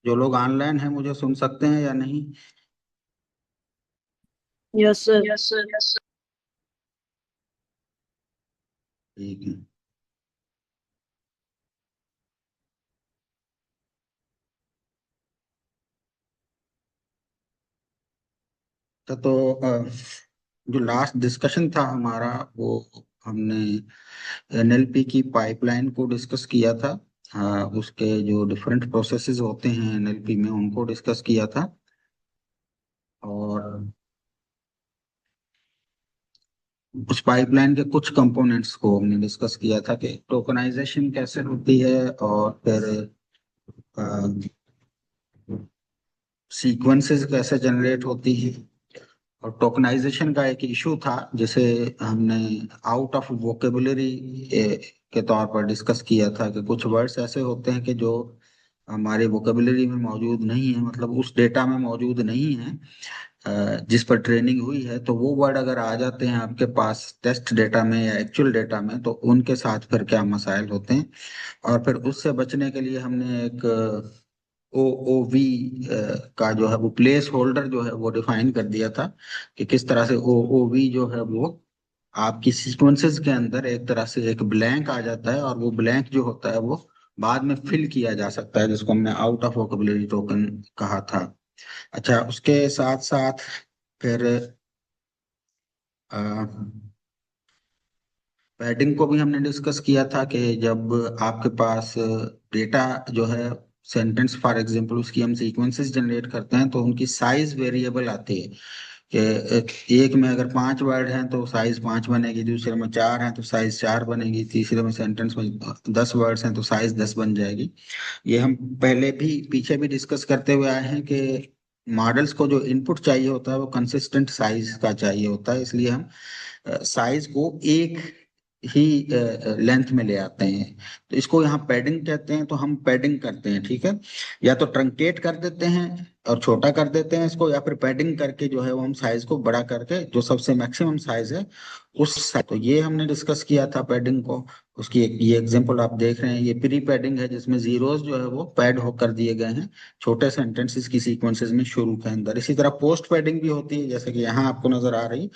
जो लोग ऑनलाइन हैं मुझे सुन सकते हैं या नहीं? Yes sir. Yes sir, yes sir. ठीक है। जो लास्ट डिस्कशन था हमारा, वो हमने एनएलपी की पाइपलाइन को डिस्कस किया था। उसके जो डिफरेंट प्रोसेसेस होते हैं एनएलपी में उनको डिस्कस किया था। और उस पाइपलाइन के कुछ कंपोनेंट्स को हमने डिस्कस किया था कि टोकनाइजेशन कैसे होती है, और फिर सीक्वेंसेस कैसे जनरेट होती है। और टोकनाइजेशन का एक इशू था जिसे हमने आउट ऑफ वोकेबुलरी के तौर पर डिस्कस किया था कि कुछ वर्ड्स ऐसे होते हैं कि जो हमारे वोकेबुलरी में मौजूद नहीं है, मतलब उस डेटा में मौजूद नहीं है जिस पर ट्रेनिंग हुई है। तो वो वर्ड अगर आ जाते हैं आपके पास टेस्ट डेटा में या एक्चुअल डेटा में, तो उनके साथ फिर क्या मसाइल होते हैं। और फिर उससे बचने के लिए हमने एक ओ ओ वी का जो है वो प्लेस होल्डर जो है वो डिफाइन कर दिया था कि किस तरह से ओ ओ वी जो है वो आपकी सीक्वेंसेस के अंदर एक तरह से एक ब्लैंक आ जाता है, और वो ब्लैंक जो होता है वो बाद में फिल किया जा सकता है, जिसको हमने आउट ऑफ वोकेबुलरी टोकन कहा था। अच्छा, उसके साथ साथ फिर पैडिंग को भी हमने डिस्कस किया था कि जब आपके पास डेटा जो है, सेंटेंस फॉर एग्जांपल उसकी हम सीक्वेंसेस जनरेट करते हैं, तो उनकी साइज वेरिएबल आती है कि एक में अगर 5 वर्ड हैं तो साइज 5 बनेगी, दूसरे में 4 हैं तो साइज 4 बनेगी, तीसरे में सेंटेंस में 10 वर्ड्स हैं तो साइज 10 बन जाएगी। ये हम पहले भी पीछे भी डिस्कस करते हुए आए हैं कि मॉडल्स को जो इनपुट चाहिए होता है वो कंसिस्टेंट साइज का चाहिए होता है, इसलिए हम साइज को एक ही लेंथ में ले आते हैं। तो इसको यहाँ पैडिंग कहते हैं, तो हम पैडिंग करते हैं, ठीक है। या तो ट्रंकेट कर देते हैं और छोटा कर देते हैं इसको, या फिर पैडिंग करके जो है वो हम साइज को बड़ा करके जो सबसे मैक्सिमम साइज है तो ये हमने डिस्कस किया था पैडिंग को। उसकी ये एग्जांपल आप देख रहे हैं, ये प्री पैडिंग है जिसमें जीरोस जो है वो पैड होकर दिए गए हैं छोटे सेंटेंसेस की सीक्वेंसेस में शुरू के अंदर। इसी तरह पोस्ट पैडिंग भी होती है, जैसे कि यहाँ आपको नजर आ रही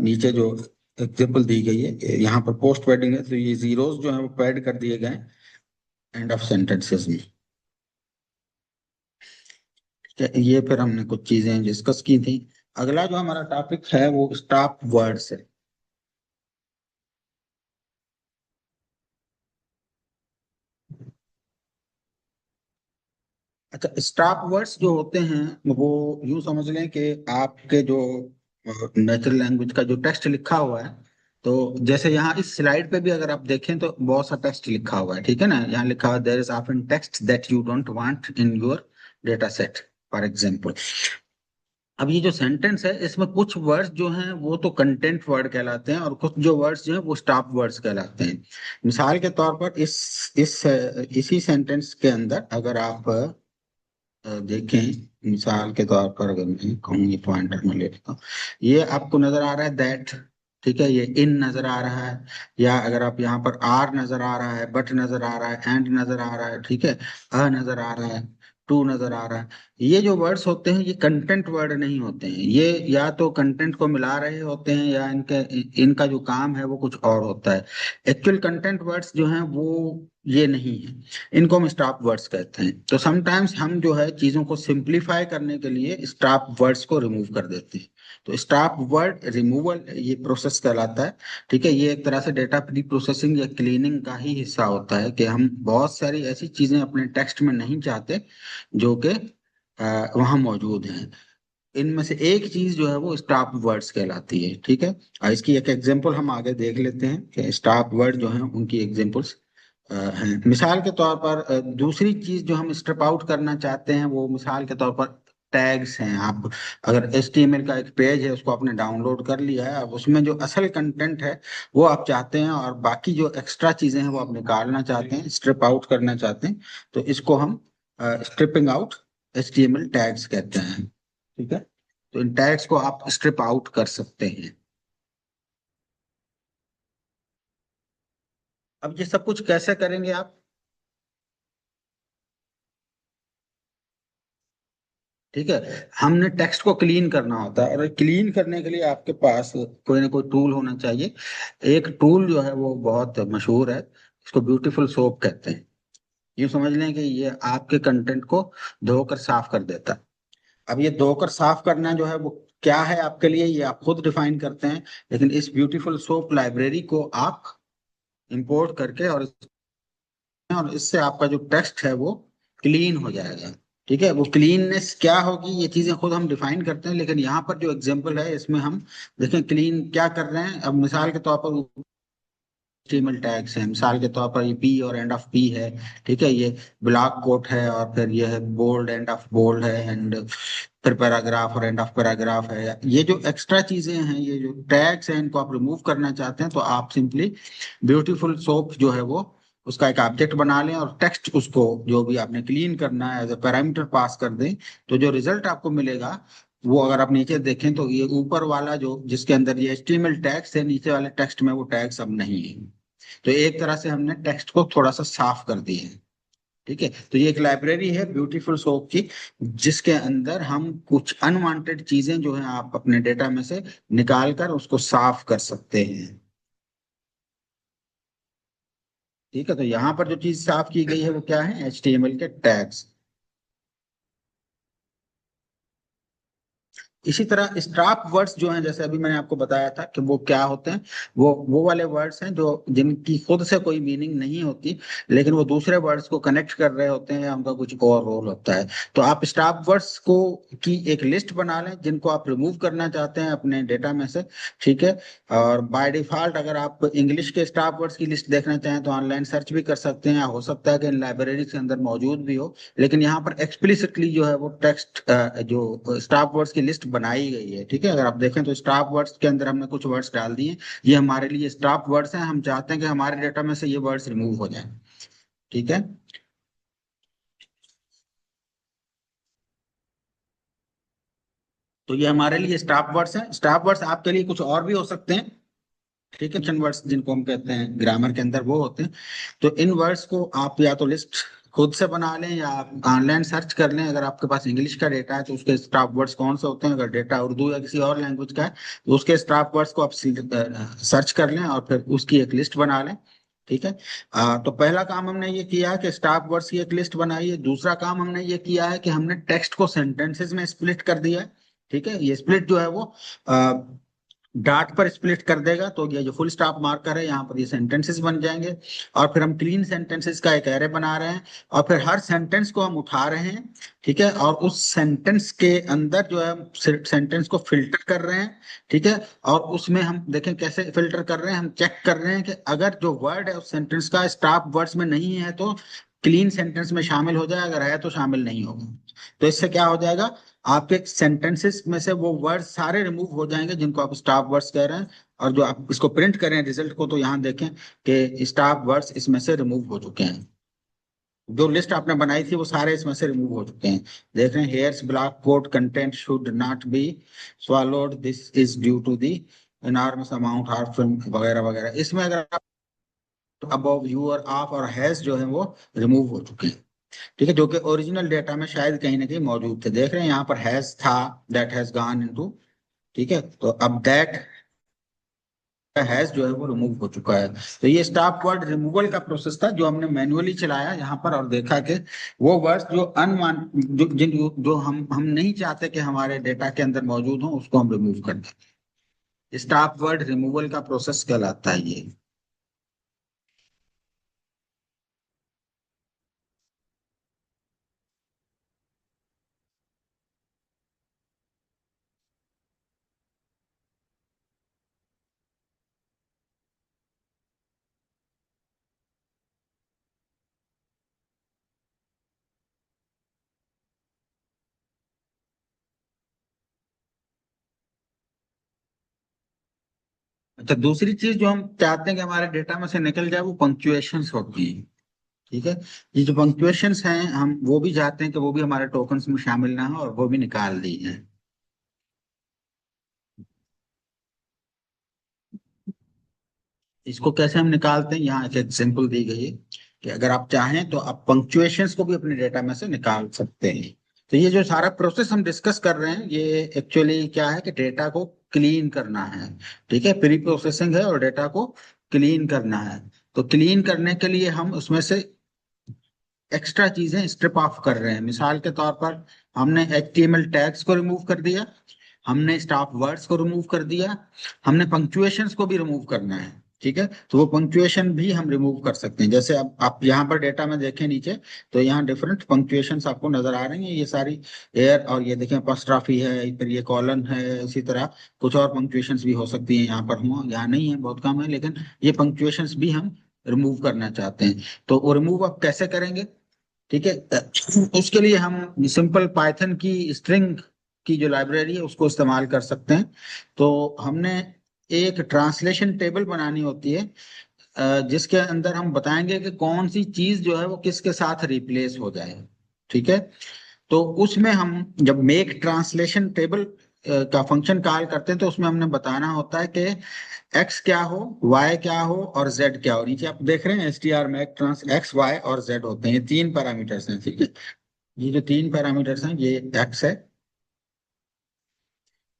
नीचे जो एग्जाम्पल दी गई है कि यहाँ पर पोस्ट पैडिंग है, तो ये जीरोस जो है वो पैड कर दिए गए एंड ऑफ सेंटेंसेस में। ठीक है, ये फिर हमने कुछ चीजें डिस्कस की थी। अगला जो हमारा टॉपिक है वो स्टॉप वर्ड्स है। अच्छा, स्टॉप वर्ड्स जो होते हैं वो यूं समझ लें कि आपके जो नेचुरल लैंग्वेज का जो टेक्स्ट लिखा हुआ है, तो जैसे यहाँ इस स्लाइड पे भी अगर आप देखें तो बहुत सा टेक्स्ट लिखा हुआ है, ठीक है ना। यहाँ लिखा हुआ है there is often text that you don't want in your data set, for example. अब ये जो सेंटेंस है इसमें कुछ वर्ड्स जो हैं वो तो कंटेंट वर्ड कहलाते हैं, और कुछ जो वर्ड्स जो हैं वो स्टॉप वर्ड्स कहलाते हैं। मिसाल के तौर पर इसी सेंटेंस के अंदर अगर आप देखें, मिसाल के तौर पर अगर मैं कहूँ, ये पॉइंटर में ले लेता हूँ, ये आपको नजर आ रहा है दैट, ठीक है, ये इन नजर आ रहा है, या अगर आप यहाँ पर आर नजर आ रहा है, बट नजर आ रहा है, एंड नजर आ रहा है, ठीक है, अ नजर आ रहा है, टू नजर आ रहा है। ये जो वर्ड्स होते हैं ये कंटेंट वर्ड नहीं होते हैं, ये या तो कंटेंट को मिला रहे होते हैं या इनके इनका जो काम है वो कुछ और होता है। एक्चुअल कंटेंट वर्ड्स जो हैं वो ये नहीं है, इनको हम स्टॉप वर्ड्स कहते हैं। तो समटाइम्स हम जो है चीजों को सिंप्लीफाई करने के लिए स्टॉप वर्ड्स को रिमूव कर देते हैं। तो स्टॉप वर्ड रिमूवल ये प्रोसेस कहलाता है। ठीक है, ये एक तरह से डेटा प्री प्रोसेसिंग या क्लीनिंग का ही हिस्सा होता है कि हम बहुत सारी ऐसी चीजें अपने टेक्स्ट में नहीं चाहते जो कि वहाँ मौजूद हैं। इनमें से एक चीज जो है वो स्टॉप वर्ड्स कहलाती है, ठीक है। इसकी एक एग्जांपल हम आगे देख लेते हैं कि स्टॉप वर्ड जो है उनकी एग्जांपल्स हैं। मिसाल के तौर पर दूसरी चीज जो हम स्ट्रिप आउट करना चाहते हैं वो मिसाल के तौर पर टैग्स हैं। आप अगर HTML का एक पेज है उसको आपने डाउनलोड कर लिया है, अब उसमें जो असल कंटेंट है वो आप चाहते हैं, और बाकी जो एक्स्ट्रा चीजें हैं वो आप निकालना चाहते हैं, स्ट्रिप आउट करना चाहते हैं, तो इसको हम स्ट्रिपिंग आउट HTML टैग्स कहते हैं, ठीक है। तो इन टैग्स को आप स्ट्रिप आउट कर सकते हैं। अब ये सब कुछ कैसे करेंगे आप? ठीक है। हमने टेक्स्ट को क्लीन करना होता है, और क्लीन करने के लिए आपके पास कोई ना कोई टूल होना चाहिए। एक टूल जो है वो बहुत मशहूर है, इसको ब्यूटीफुल सोप कहते हैं। यूँ समझ लें कि ये आपके कंटेंट को धोकर साफ कर देता है। अब ये धोकर साफ करना जो है वो क्या है आपके लिए, ये आप खुद डिफाइन करते हैं। लेकिन इस ब्यूटीफुल सोप लाइब्रेरी को आप इंपोर्ट करके और इससे आपका जो टेक्स्ट है वो क्लीन हो जाएगा। ठीक है, वो क्लीननेस क्या होगी ये चीजें खुद हम डिफाइन करते हैं, लेकिन यहाँ पर जो एग्जांपल है इसमें हम देखें क्लीन क्या कर रहे हैं। अब मिसाल के तौर पर एचटीएमएल टैग्स है, मिसाल के तौर पर ये पी और एंड ऑफ पी है। ठीक है, ये ब्लॉक कोट है, और फिर ये है बोल्ड एंड ऑफ बोल्ड है, एंड फिर पैराग्राफ और एंड ऑफ पैराग्राफ है। ये जो एक्स्ट्रा चीजें हैं, ये जो टैग्स हैं, इनको आप रिमूव करना चाहते हैं तो आप सिंपली ब्यूटीफुल सोप जो है वो उसका एक ऑब्जेक्ट बना लें, और टेक्स्ट उसको जो भी आपने क्लीन करना है एज ए पैरामीटर पास कर दें। तो जो रिजल्ट आपको मिलेगा वो अगर आप नीचे देखें तो ये ऊपर वाला जो जिसके अंदर ये एचटीएमएल टैग्स है, नीचे वाले टेक्स्ट में वो टैग्स अब नहीं है। तो एक तरह से हमने टेक्स्ट को थोड़ा सा साफ कर दिया है। ठीक है, तो ये एक लाइब्रेरी है ब्यूटीफुल सोप की, जिसके अंदर हम कुछ अनवांटेड चीजें जो है आप अपने डेटा में से निकाल कर उसको साफ कर सकते हैं। ठीक है, तो यहाँ पर जो चीज साफ की गई है वो क्या है, एचटीएमएल के टैग्स। इसी तरह स्टॉप वर्ड्स जो हैं, जैसे अभी मैंने आपको बताया था कि वो क्या होते हैं, वो वाले वर्ड्स हैं जो जिनकी खुद से कोई मीनिंग नहीं होती, लेकिन वो दूसरे वर्ड्स को कनेक्ट कर रहे होते हैं, उनका कुछ और रोल होता है। तो आप स्टॉप वर्ड्स को की एक लिस्ट बना लें जिनको आप रिमूव करना चाहते हैं अपने डेटा में से। ठीक है, और बाय डिफॉल्ट अगर आप इंग्लिश के स्टॉप वर्ड्स की लिस्ट देखना चाहें तो ऑनलाइन सर्च भी कर सकते हैं, हो सकता है कि इन लाइब्रेरी के अंदर मौजूद भी हो। लेकिन यहाँ पर एक्सप्लिसिटली जो है वो टेक्स्ट जो स्टॉप वर्ड्स की लिस्ट बनाई गई है। ठीक है, अगर आप देखें तो स्टॉप वर्ड्स के अंदर हमने कुछ वर्ड्स डाल दिए, ये हमारे लिए स्टॉप वर्ड्स हैं, हम चाहते हैं कि हमारे डेटा में से ये वर्ड्स रिमूव हो जाए। ठीक है, तो ये हमारे लिए स्टॉप वर्ड्स हैं। स्टॉप वर्ड्स आपके लिए कुछ और भी हो सकते हैं। ठीक है, वर्ड्स जिनको हम कहते हैं ग्रामर के अंदर वो होते हैं। तो इन वर्ड्स को आप या तो लिस्ट खुद से बना लें या आप ऑनलाइन सर्च कर लें। अगर आपके पास इंग्लिश का डेटा है तो उसके स्टॉप वर्ड्स कौन से होते हैं, अगर डेटा उर्दू या किसी और लैंग्वेज का है तो उसके स्टॉप वर्ड्स को आप सर्च कर लें और फिर उसकी एक लिस्ट बना लें। ठीक है, तो पहला काम हमने ये किया है कि स्टॉप वर्ड्स की एक लिस्ट बनाई है। दूसरा काम हमने ये किया है कि हमने टेक्स्ट को सेंटेंसेस में स्प्लिट कर दिया है। ठीक है, ये स्प्लिट जो है वो डार्ट पर स्प्लिट कर देगा, तो ये जो फुल स्टॉप मार्कर है यहाँ पर ये सेंटेंसेस बन जाएंगे। और फिर हम क्लीन सेंटेंसेस का एक एरे बना रहे हैं, और फिर हर सेंटेंस को हम उठा रहे हैं। ठीक है, और उस सेंटेंस के अंदर जो है सेंटेंस को फिल्टर कर रहे हैं। ठीक है, और उसमें हम देखें कैसे फिल्टर कर रहे हैं, हम चेक कर रहे हैं कि अगर जो वर्ड है उस सेंटेंस का स्टॉप वर्ड्स में नहीं है तो क्लीन सेंटेंस में शामिल हो जाए, अगर है तो शामिल नहीं होगा। तो इससे क्या हो जाएगा, आपके सेंटेंसेस में से वो वर्ड सारे रिमूव हो जाएंगे जिनको आप स्टॉप वर्ड्स कह रहे हैं। और जो आप इसको प्रिंट करें रिजल्ट को, तो यहाँ देखें कि स्टॉप वर्ड्स इसमें से रिमूव हो चुके हैं। जो लिस्ट आपने बनाई थी वो सारे इसमें से रिमूव हो चुके हैं। देख रहे हैं, here's block quote content should not be swallowed, this is due to the enormous amount of film वगैरह वगैरह। इसमें अगर आप अबव यू और ऑफ और हैज जो है वो रिमूव हो चुके हैं। ठीक है, जो कि ओरिजिनल डेटा में शायद कहीं ना कहीं मौजूद थे। देख रहे हैं यहाँ पर हैज था, दैट हैज गॉन इनटू। ठीक है, तो अब दैट हैज जो है वो रिमूव हो चुका है। तो ये स्टॉप वर्ड रिमूवल का प्रोसेस था जो हमने मैन्युअली चलाया यहाँ पर, और देखा कि वो वर्ड्स जो अनवांट जो हम नहीं चाहते कि हमारे डेटा के अंदर मौजूद हो उसको हम रिमूव कर दें। स्टॉप वर्ड रिमूवल का प्रोसेस कहलाता है ये। अच्छा, दूसरी चीज जो हम चाहते हैं कि हमारे डेटा में से निकल जाए वो पंक्चुएशंस होती है। ठीक है, ये जो पंक्चुएशंस हैं हम वो भी चाहते हैं कि वो भी हमारे टोकन्स में शामिल ना हो, और वो भी निकाल दी जाए। इसको कैसे हम निकालते हैं, यहाँ एक एग्जाम्पल दी गई है कि अगर आप चाहें तो आप पंक्चुएशंस को भी अपने डेटा में से निकाल सकते हैं। तो ये जो सारा प्रोसेस हम डिस्कस कर रहे हैं, ये एक्चुअली क्या है कि डेटा को क्लीन करना है। ठीक है, प्री प्रोसेसिंग है और डेटा को क्लीन करना है। तो क्लीन करने के लिए हम उसमें से एक्स्ट्रा चीजें स्ट्रिप ऑफ कर रहे हैं। मिसाल के तौर पर हमने HTML टैग्स को रिमूव कर दिया, हमने स्टॉप वर्ड्स को रिमूव कर दिया, हमने पंक्चुएशंस को भी रिमूव करना है। ठीक है, तो वो पंक्चुएशन भी हम रिमूव कर सकते हैं। जैसे अब आप यहाँ पर डेटा में देखें नीचे, तो यहाँ डिफरेंट पंक्चुएशंस आपको नजर आ रही हैं, ये सारी एयर, और ये देखें अपॉस्ट्रॉफी है, फिर ये कॉलन है, इसी तरह कुछ और पंक्चुएशंस भी हो सकती हैं। यहाँ पर हो, यहाँ नहीं है, बहुत कम है, लेकिन ये पंक्चुएशंस भी हम रिमूव करना चाहते हैं। तो वो रिमूव आप कैसे करेंगे? ठीक है, उसके लिए हम सिंपल पाइथन की स्ट्रिंग की जो लाइब्रेरी है उसको इस्तेमाल कर सकते हैं। तो हमने एक ट्रांसलेशन टेबल बनानी होती है, जिसके अंदर हम बताएंगे कि कौन सी चीज जो है वो किसके साथ रिप्लेस हो जाए। ठीक है, तो उसमें हम जब मेक ट्रांसलेशन टेबल का फंक्शन कॉल करते हैं, तो उसमें हमने बताना होता है कि एक्स क्या हो, वाई क्या हो और जेड क्या हो। नीचे आप देख रहे हैं str maketrans x y और जेड होते हैं, ये तीन पैरामीटर्स हैं। ठीक है, ये जो तीन पैरामीटर्स हैं, ये एक्स है,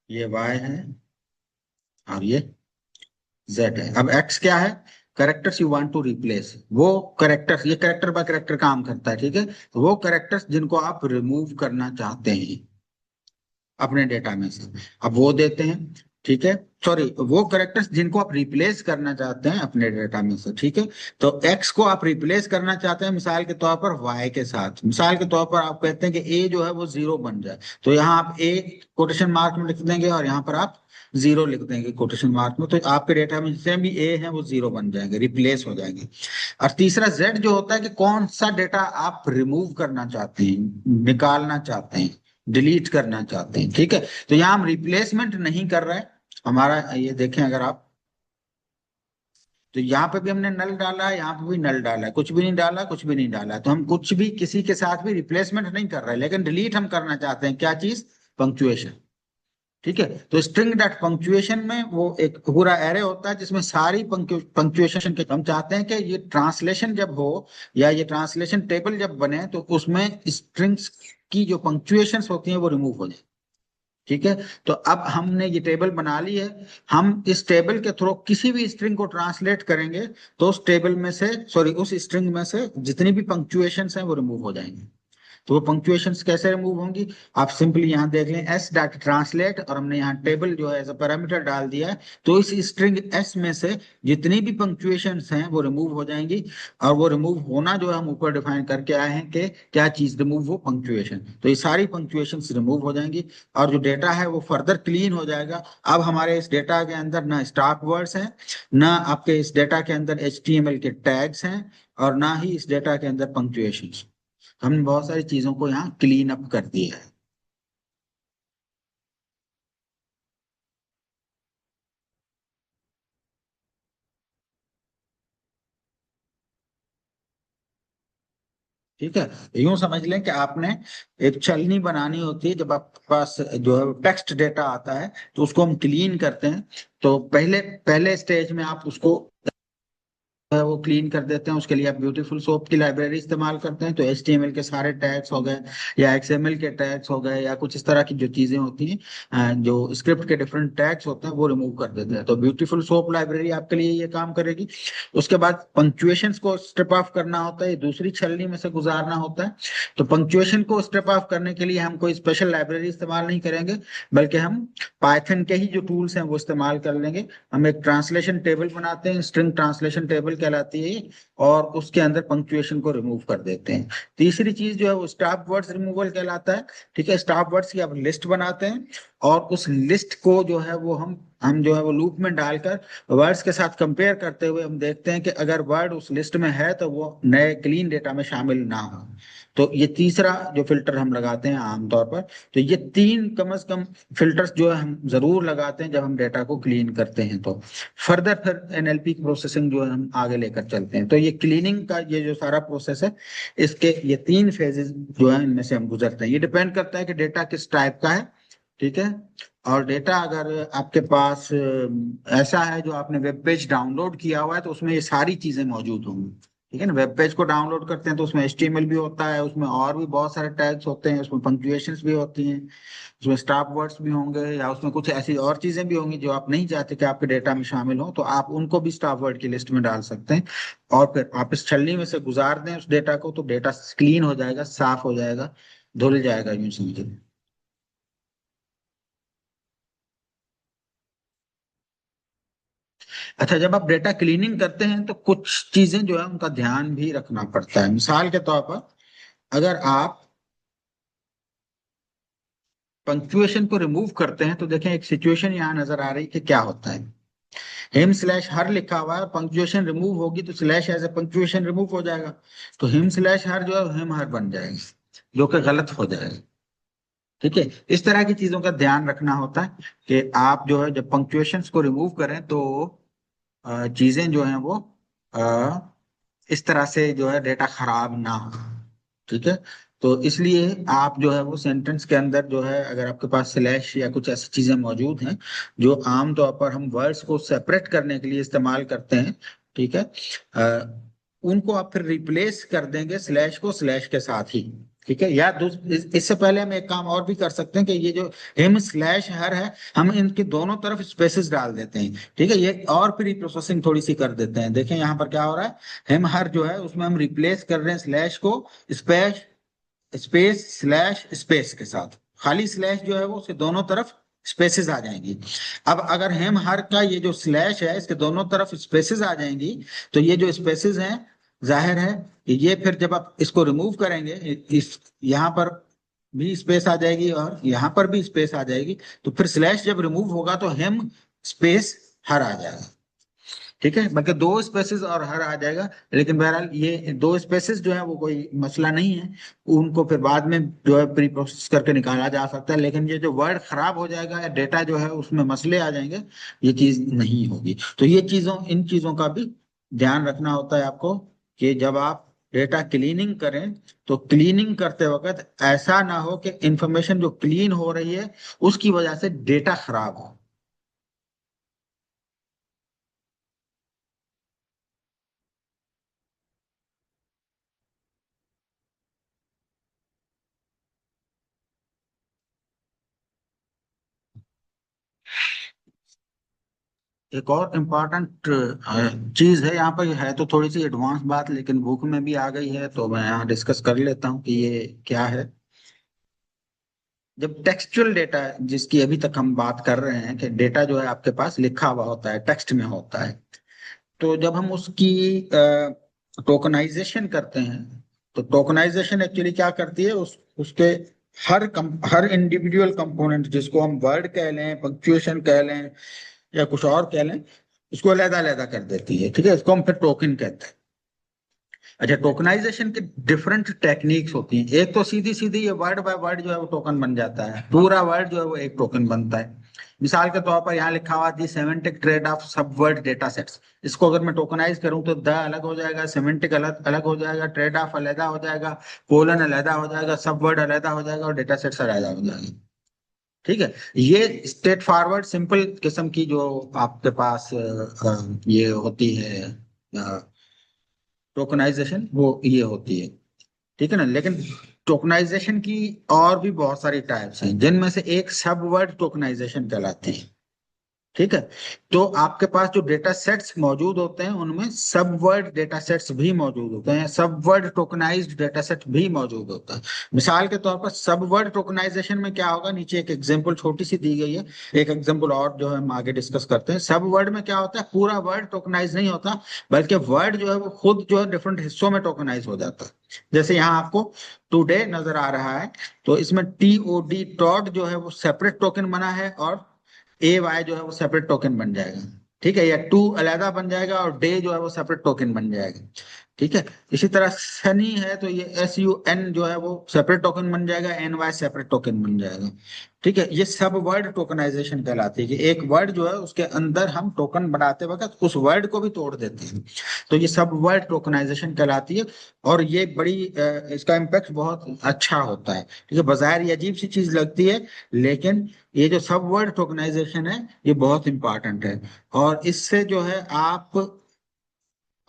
ये वाई है और ये जेड है। अब एक्स क्या है? Characters you want to replace, वो करेक्टर्स, ये करेक्टर बाय करेक्टर काम करता है। ठीक है, तो वो करेक्टर्स जिनको आप रिमूव करना चाहते हैं अपने डेटा में से, अब वो देते हैं। ठीक है, सॉरी, वो करेक्टर्स जिनको आप रिप्लेस करना चाहते हैं अपने डेटा में से। ठीक है, तो एक्स को आप रिप्लेस करना चाहते हैं मिसाल के तौर पर वाई के साथ। मिसाल के तौर पर आप कहते हैं कि ए जो है वो जीरो बन जाए, तो यहाँ आप ए कोटेशन मार्क में लिख देंगे और यहाँ पर आप जीरो लिख देंगे कोटेशन मार्क में, तो आपके डेटा में जितने भी ए हैं वो जीरो बन जाएंगे, रिप्लेस हो जाएंगे। और तीसरा जेड जो होता है कि कौन सा डेटा आप रिमूव करना चाहते हैं, निकालना चाहते हैं, डिलीट करना चाहते हैं। ठीक है, तो यहाँ हम रिप्लेसमेंट नहीं कर रहे हैं। हमारा ये देखें, अगर आप, तो यहाँ पे भी हमने नल डाला है, यहाँ पे भी नल डाला है, कुछ भी नहीं डाला, कुछ भी नहीं डाला है। तो हम कुछ भी किसी के साथ भी रिप्लेसमेंट नहीं कर रहे हैं, लेकिन डिलीट हम करना चाहते हैं क्या चीज? पंक्चुएशन। ठीक है, तो स्ट्रिंग डॉट पंक्चुएशन में वो एक पूरा एरे होता है जिसमें सारी पंक्चुएशन के, हम चाहते हैं कि ये ट्रांसलेशन जब हो या ये ट्रांसलेशन टेबल जब बने तो उसमें स्ट्रिंग्स की जो पंक्चुएशंस होती हैं वो रिमूव हो जाए। ठीक है, तो अब हमने ये टेबल बना ली है, हम इस टेबल के थ्रू किसी भी स्ट्रिंग को ट्रांसलेट करेंगे तो उस टेबल में से, सॉरी, उस स्ट्रिंग में से जितनी भी पंक्चुएशंस हैं वो रिमूव हो जाएंगे। तो वो पंक्चुएशंस कैसे रिमूव होंगी? आप सिंपली यहाँ देख लें एस डॉट ट्रांसलेट, और हमने यहाँ टेबल जो है एज अ पैरामीटर डाल दिया है, तो इस स्ट्रिंग एस में से जितनी भी पंक्चुएशंस हैं वो रिमूव हो जाएंगी। और वो रिमूव होना जो है हम ऊपर डिफाइन करके आए हैं कि क्या चीज रिमूव हो? पंक्चुएशन। तो ये सारी पंक्चुएशंस रिमूव हो जाएंगी और जो डेटा है वो फर्दर क्लीन हो जाएगा। अब हमारे इस डेटा के अंदर ना स्टॉप वर्ड्स हैं, ना आपके इस डेटा के अंदर HTML के टैग्स हैं, और ना ही इस डेटा के अंदर पंक्चुएशंस। हमने बहुत सारी चीजों को यहाँ क्लीन अप कर दिया है। ठीक है, यूं समझ लें कि आपने एक छलनी बनानी होती है। जब आपके पास जो है टेक्स्ट डेटा आता है तो उसको हम क्लीन करते हैं। तो पहले पहले स्टेज में आप उसको है वो क्लीन कर देते हैं। उसके लिए आप ब्यूटीफुल सोप की लाइब्रेरी इस्तेमाल करते हैं। तो HTML के सारे टैग्स हो गए, या XML के टैग्स हो गए, या कुछ इस तरह की जो चीजें होती हैं, जो स्क्रिप्ट के डिफरेंट टैग्स होते हैं वो रिमूव कर देते हैं। तो ब्यूटीफुल सोप लाइब्रेरी आपके लिए ये काम करेगी। उसके बाद पंक्चुएशंस को स्ट्रिप ऑफ करना होता है, ये दूसरी छलनी में से गुजारना होता है। तो पंक्चुएशन को स्ट्रिप ऑफ करने के लिए हम कोई स्पेशल लाइब्रेरी इस्तेमाल नहीं करेंगे, बल्कि हम पाइथन के ही जो टूल्स हैं वो इस्तेमाल कर लेंगे। हम एक ट्रांसलेशन टेबल बनाते हैं, स्ट्रिंग ट्रांसलेशन टेबल कहलाती है ये, और उसके अंदर पंक्चुएशन को रिमूव कर देते हैं। तीसरी चीज जो है वो स्टॉप वर्ड्स रिमूवल कहलाता है। ठीक है, स्टॉप वर्ड्स की आप लिस्ट बनाते हैं, और उस लिस्ट को जो है वो हम जो है वो लूप में डालकर वर्ड्स के साथ कंपेयर करते हुए हम देखते हैं कि अगर वर्ड उस लिस्ट में है तो वो नए क्लीन डेटा में शामिल ना हो। तो ये तीसरा जो फिल्टर हम लगाते हैं आमतौर पर। तो ये तीन कम से कम फिल्टर्स जो है हम जरूर लगाते हैं जब हम डेटा को क्लीन करते हैं। तो फर्दर फिर NLP की प्रोसेसिंग जो है हम आगे लेकर चलते हैं। तो ये क्लीनिंग का ये जो सारा प्रोसेस है, इसके ये तीन फेजेस जो है इनमें से हम गुजरते हैं। ये डिपेंड करता है कि डेटा किस टाइप का है। ठीक है, और डेटा अगर आपके पास ऐसा है जो आपने वेब पेज डाउनलोड किया हुआ है तो उसमें ये सारी चीजें मौजूद होंगी। ठीक है ना। वेब पेज को डाउनलोड करते हैं तो उसमें HTML भी होता है, उसमें और भी बहुत सारे टैग्स होते हैं, उसमें पंक्चुएशंस भी होती हैं, उसमें स्टॉप वर्ड्स भी होंगे, या उसमें कुछ ऐसी और चीजें भी होंगी जो आप नहीं चाहते कि आपके डेटा में शामिल हो, तो आप उनको भी स्टॉप वर्ड की लिस्ट में डाल सकते हैं। और फिर आप इस छलनी में से गुजार दें उस डेटा को, तो डेटा क्लीन हो जाएगा, साफ हो जाएगा, धुल जाएगा, यूं समझिए। अच्छा, जब आप डेटा क्लीनिंग करते हैं तो कुछ चीजें जो है उनका ध्यान भी रखना पड़ता है। मिसाल के तौर पर, अगर आप पंक्चुएशन को रिमूव करते हैं तो देखें एक सिचुएशन यहाँ नजर आ रही है कि क्या होता है। हिम स्लैश हर लिखा हुआ है, पंक्चुएशन रिमूव होगी तो slash as a punctuation remove हो जाएगा, तो हिम स्लैश हर जो है हिम हर बन जाएगी, जो कि गलत हो जाएगा। ठीक है, इस तरह की चीजों का ध्यान रखना होता है कि आप जो है जब पंक्चुएशंस को रिमूव करें तो चीजें जो हैं वो अ, इस तरह से जो है डेटा खराब ना हो। ठीक है, तो इसलिए आप जो है वो सेंटेंस के अंदर जो है, अगर आपके पास स्लैश या कुछ ऐसी चीजें मौजूद हैं जो आमतौर पर हम वर्ड्स को सेपरेट करने के लिए इस्तेमाल करते हैं, ठीक है, उनको आप फिर रिप्लेस कर देंगे स्लैश को स्लैश के साथ ही। ठीक है, या इससे पहले हम एक काम और भी कर सकते हैं कि ये जो हिम स्लैश हर है, हम इनके दोनों तरफ स्पेसेस डाल देते हैं। ठीक है, ये और प्री प्रोसेसिंग थोड़ी सी कर देते हैं। देखें यहाँ पर क्या हो रहा है, हिम हर जो है उसमें हम रिप्लेस कर रहे हैं स्लैश को स्पेस स्पेस स्लैश स्पेस के साथ। खाली स्लैश जो है वो उसके दोनों तरफ स्पेसेस आ जाएंगी। अब अगर हेम हर का ये जो स्लैश है इसके दोनों तरफ स्पेसेस आ जाएंगी, तो ये जो स्पेसेस हैं, जाहिर है कि ये फिर जब आप इसको रिमूव करेंगे, इस यहाँ पर भी स्पेस आ जाएगी और यहाँ पर भी स्पेस आ जाएगी, तो फिर स्लैश जब रिमूव होगा तो हेम स्पेस हर आ जाएगा। ठीक है, बल्कि दो स्पेसेस और हर आ जाएगा, लेकिन बहरहाल ये दो स्पेसेस जो है वो कोई मसला नहीं है, उनको फिर बाद में जो है प्री प्रोसेस करके निकाला जा सकता है। लेकिन ये जो वर्ड खराब हो जाएगा या डेटा जो है उसमें मसले आ जाएंगे, ये चीज नहीं होगी। तो ये इन चीजों का भी ध्यान रखना होता है आपको, कि जब आप डेटा क्लीनिंग करें तो क्लीनिंग करते वक्त ऐसा ना हो कि इंफॉर्मेशन जो क्लीन हो रही है उसकी वजह से डेटा खराब हो। एक और इम्पोर्टेंट चीज है यहाँ पर, है तो थोड़ी सी एडवांस बात लेकिन बुक में भी आ गई है, तो मैं यहाँ डिस्कस कर लेता हूँ कि ये क्या है। जब टेक्सचुअल डेटा, जिसकी अभी तक हम बात कर रहे हैं कि डेटा जो है आपके पास लिखा हुआ होता है, टेक्स्ट में होता है, तो जब हम उसकी टोकनाइजेशन करते हैं, तो टोकनाइजेशन एक्चुअली क्या करती है, उसके हर इंडिविजुअल कंपोनेंट, जिसको हम वर्ड कह लें, पंक्चुएशन कह लें, या कुछ और कह लें, उसको अलग अलग कर देती है। ठीक है, इसको हम फिर टोकन कहते हैं। अच्छा, टोकनाइजेशन की डिफरेंट टेक्निक्स होती हैं। एक तो सीधी सीधी ये वर्ड बाय वर्ड जो है वो टोकन बन जाता है, पूरा वर्ड जो है वो एक टोकन बनता है। मिसाल के तौर पर यहाँ लिखा हुआ दी सेमेंटिक ट्रेड ऑफ सब वर्ड डेटा सेट्स, इसको अगर मैं टोकनाइज करूं तो द अलग हो जाएगा, सेमेंटिक अलग अलग हो जाएगा, ट्रेड ऑफ अलहदा हो जाएगा, कोलन अलहदा हो जाएगा, सब वर्ड अलहदा हो जाएगा और डेटा सेट्स अलहदा हो जाएगा। ठीक है, ये स्ट्रेट फॉरवर्ड सिंपल किस्म की जो आपके पास ये होती है टोकनाइजेशन, वो ये होती है। ठीक है ना, लेकिन टोकनाइजेशन की और भी बहुत सारी टाइप्स हैं, जिनमें से एक सब वर्ड टोकनाइजेशन कहलाती है। ठीक है, तो आपके पास जो डेटा सेट्स मौजूद होते हैं उनमें सब वर्ड डेटा सेट्स भी मौजूद होते हैं, सब वर्ड टोकनाइज्ड डेटा सेट भी मौजूद होता है। मिसाल के तौर पर सब वर्ड टोकनाइजेशन में क्या होगा, नीचे एक एग्जांपल छोटी सी दी गई है, एक एग्जांपल और जो है हम आगे डिस्कस करते हैं। सब वर्ड में क्या होता है, पूरा वर्ड टोकनाइज नहीं होता, बल्कि वर्ड जो है वो खुद जो है डिफरेंट हिस्सों में टोकनाइज हो जाता है। जैसे यहाँ आपको टुडे नजर आ रहा है, तो इसमें TOD टॉड जो है वो सेपरेट टोकन बना है, और AY जो है वो सेपरेट टोकन बन जाएगा। ठीक है, या टू अलहदा बन जाएगा और डे जो है वो सेपरेट टोकन बन जाएगा। ठीक है, इसी तरह सनी है तो ये SUN जो है वो सेपरेट टोकन बन जाएगा, NY सेपरेट टोकन बन जाएगा। ठीक है, ये सब वर्ड टोकनाइजेशन कहलाती है, कि एक वर्ड जो है उसके अंदर हम टोकन बनाते वक्त उस वर्ड को भी तोड़ देते हैं, तो ये सब वर्ड टोकनाइजेशन कहलाती है। और ये बड़ी इसका इम्पैक्ट बहुत अच्छा होता है। ठीक है, बाजायर ये अजीब सी चीज लगती है, लेकिन ये जो सब वर्ड टोकनाइजेशन है ये बहुत इंपॉर्टेंट है। और इससे जो है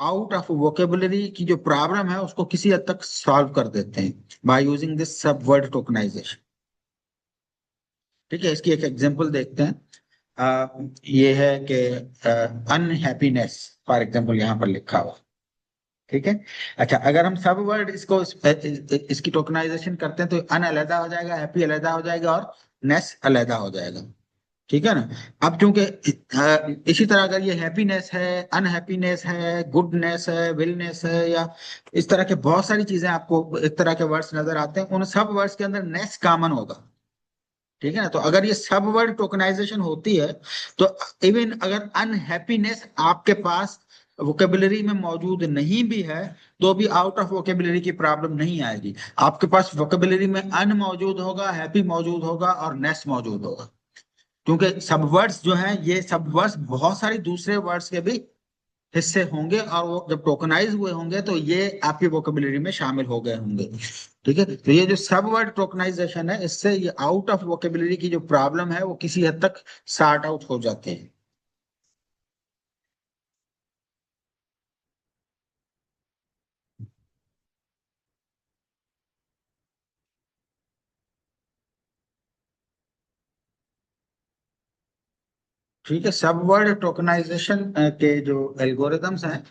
आउट ऑफ वोकेबुलरी की जो प्रॉब्लम है उसको किसी हद तक सॉल्व कर देते हैं बाय यूजिंग दिस सब वर्ड टोकनाइजेशन। ठीक है, इसकी एक एग्जांपल देखते हैं। ये है कि अनहैप्पीनेस फॉर एग्जांपल यहाँ पर लिखा हुआ। ठीक है। अच्छा, अगर हम सब वर्ड इसकी टोकनाइजेशन करते हैं तो अन अलग हो जाएगा, हैप्पी अलग हो जाएगा और नेस अलग हो जाएगा। ठीक है ना। अब क्योंकि इसी तरह अगर ये हैप्पीनेस है, अनहैप्पीनेस है, गुडनेस है, विलनेस है, या इस तरह के बहुत सारी चीजें आपको एक तरह के वर्ड्स नजर आते हैं, उन सब वर्ड्स के अंदर नेस कॉमन होगा। ठीक है ना। तो अगर ये सब वर्ड टोकनाइजेशन होती है तो इवन अगर अनहैप्पीनेस आपके पास वोकेबुलरी में मौजूद नहीं भी है तो भी आउट ऑफ वोकेबुलरी की प्रॉब्लम नहीं आएगी। आपके पास वोकेबुलरी में अन मौजूद होगा, हैप्पी मौजूद होगा और नेस मौजूद होगा। क्योंकि सब वर्ड्स जो हैं, ये सब वर्ड्स बहुत सारी दूसरे वर्ड्स के भी हिस्से होंगे और वो जब टोकनाइज हुए होंगे तो ये आपकी वोकेबुलरी में शामिल हो गए होंगे। ठीक है। तो ये जो सब वर्ड टोकनाइजेशन है, इससे ये आउट ऑफ वोकेबुलरी की जो प्रॉब्लम है वो किसी हद तक सॉर्ट आउट हो जाती है। ठीक है। सब वर्ड टोकनाइजेशन के जो एल्गोरिदम्स हैं,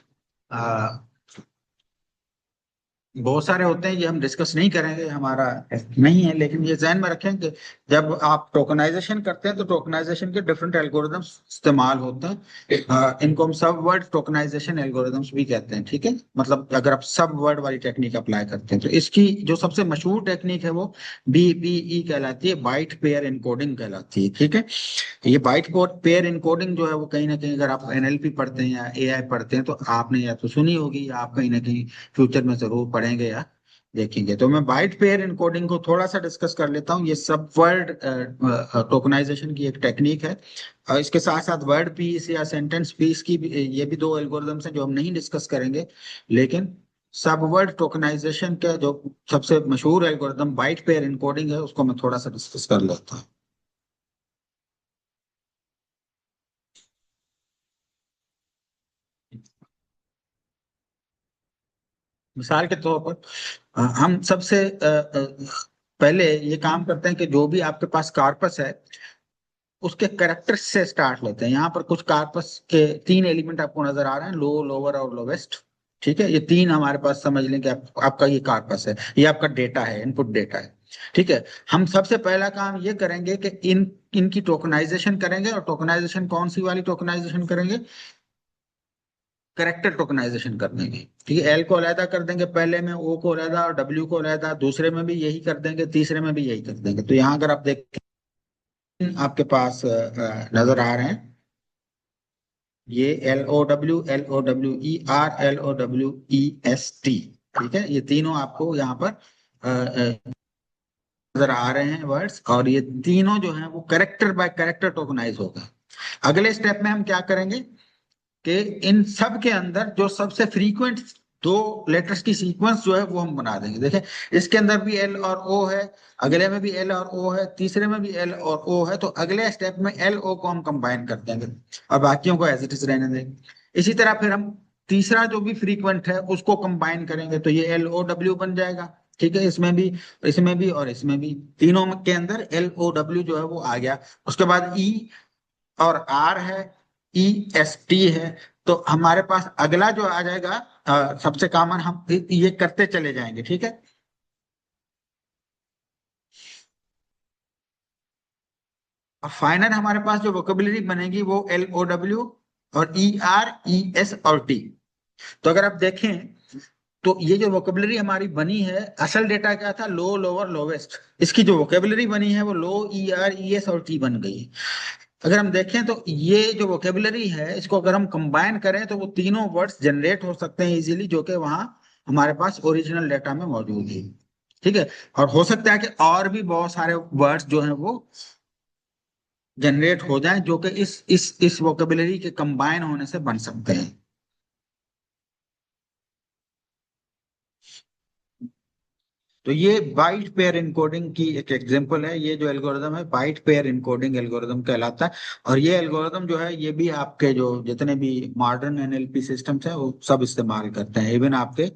बहुत सारे होते हैं, ये हम डिस्कस नहीं करेंगे, हमारा नहीं है, लेकिन ये ध्यान में रखें कि जब आप टोकनाइजेशन करते हैं तो टोकनाइजेशन के डिफरेंट एल्गोरिदम्स इस्तेमाल होते हैं। इनको हम सब वर्ड टोकनाइजेशन एल्गोरिदम्स भी कहते हैं। ठीक है। मतलब अगर आप सब वर्ड वाली टेक्निक अप्लाई करते हैं तो इसकी जो सबसे मशहूर टेक्निक है वो BPE कहलाती है, बाइट पेयर इनकोडिंग कहलाती है। ठीक है। ये बाइट कोड पेयर इनकोडिंग जो है वो कहीं ना कहीं अगर आप NLP पढ़ते हैं या AI पढ़ते हैं तो आपने या तो सुनी होगी या आप कहीं ना कहीं फ्यूचर में जरूर पढ़ेंगे या देखेंगे। तो मैं बाइट पेयर इनकोडिंग को थोड़ा सा डिस्कस कर लेता हूँ। ये सब वर्ड टोकनाइजेशन की एक टेक्निक है। इसके साथ साथ वर्ड पीस या सेंटेंस पीस की ये भी दो एल्गोरिदम्स हैं जो हम नहीं डिस्कस करेंगे। लेकिन सब वर्ड टोकनाइजेशन का जो सबसे मशहूर एल्गोरिदम बाइट पेयर इनकोडिंग है उसको मैं थोड़ा सा डिस्कस कर लेता हूँ। मिसाल के तौर पर हम सबसे पहले ये काम करते हैं कि जो भी आपके पास कार्पस है उसके करेक्टर से स्टार्ट लेते हैं। यहाँ पर कुछ कार्पस के तीन एलिमेंट आपको नजर आ रहे हैं, लो, लोअर और लोवेस्ट। ठीक है। ये तीन हमारे पास समझ लें कि आपका ये कार्पस है, ये आपका डेटा है, इनपुट डेटा है। ठीक है। हम सबसे पहला काम ये करेंगे कि इनकी टोकनाइजेशन करेंगे। और टोकनाइजेशन कौन सी वाली टोकनाइजेशन करेंगे? करेक्टर टोकनाइजेशन कर देंगे। ठीक है। एल को अलहदा कर देंगे पहले में, ओ को अलहदा और डब्ल्यू को अलहदा, दूसरे में भी यही कर देंगे, तीसरे में भी यही कर देंगे। तो यहाँ अगर आप देखें आपके पास नजर आ रहे हैं, ये LOWER, LOWER, LOWEST। ठीक है। ये तीनों आपको यहाँ पर नजर आ रहे हैं वर्ड्स, और ये तीनों जो हैं वो करेक्टर बाय करेक्टर टोकनाइज होगा। अगले स्टेप में हम क्या करेंगे कि इन सब के अंदर जो सबसे फ्रीक्वेंट दो लेटर्स की सीक्वेंस जो है वो हम बना देंगे। देखें, इसके अंदर भी एल और ओ है, अगले में भी एल और ओ है, तीसरे में भी एल और ओ है। तो अगले स्टेप में एल ओ को हम कंबाइन कर देंगे और बाकियों को एज इट इज रहने देंगे। इसी तरह फिर हम तीसरा जो भी फ्रीक्वेंट है उसको कंबाइन करेंगे तो ये LOW बन जाएगा। ठीक है। इसमें भी और इसमें भी, तीनों के अंदर LOW जो है वो आ गया। उसके बाद ई और आर है, EST है। तो हमारे पास अगला जो आ जाएगा सबसे कॉमन, हम ये करते चले जाएंगे। ठीक है। और फाइनल हमारे पास जो वोकेबुलरी बनेगी वो LOW और ER, ES और T। तो अगर आप देखें तो ये जो वोकेबुलरी हमारी बनी है, असल डेटा क्या था? लो, लोअर, लोवेस्ट। इसकी जो वोकेबुलरी बनी है वो लो, ER, ES और T बन गई है। अगर हम देखें तो ये जो वोकेबुलरी है इसको अगर हम कंबाइन करें तो वो तीनों वर्ड्स जनरेट हो सकते हैं इजीली, जो कि वहां हमारे पास ओरिजिनल डेटा में मौजूद है। ठीक है। और हो सकता है कि और भी बहुत सारे वर्ड्स जो हैं वो जनरेट हो जाएं जो कि इस वोकेबुलरी के कंबाइन होने से बन सकते हैं। तो ये बाइट पेयर इनकोडिंग की एक एग्जांपल है। ये जो एल्गोरिदम है बाइट पेयर इनकोडिंग एल्गोरिदम कहलाता है। और ये एल्गोरिदम जो है ये भी आपके जो जितने भी मॉडर्न एनएलपी सिस्टम्स हैं वो सब इस्तेमाल करते हैं। इवन आपके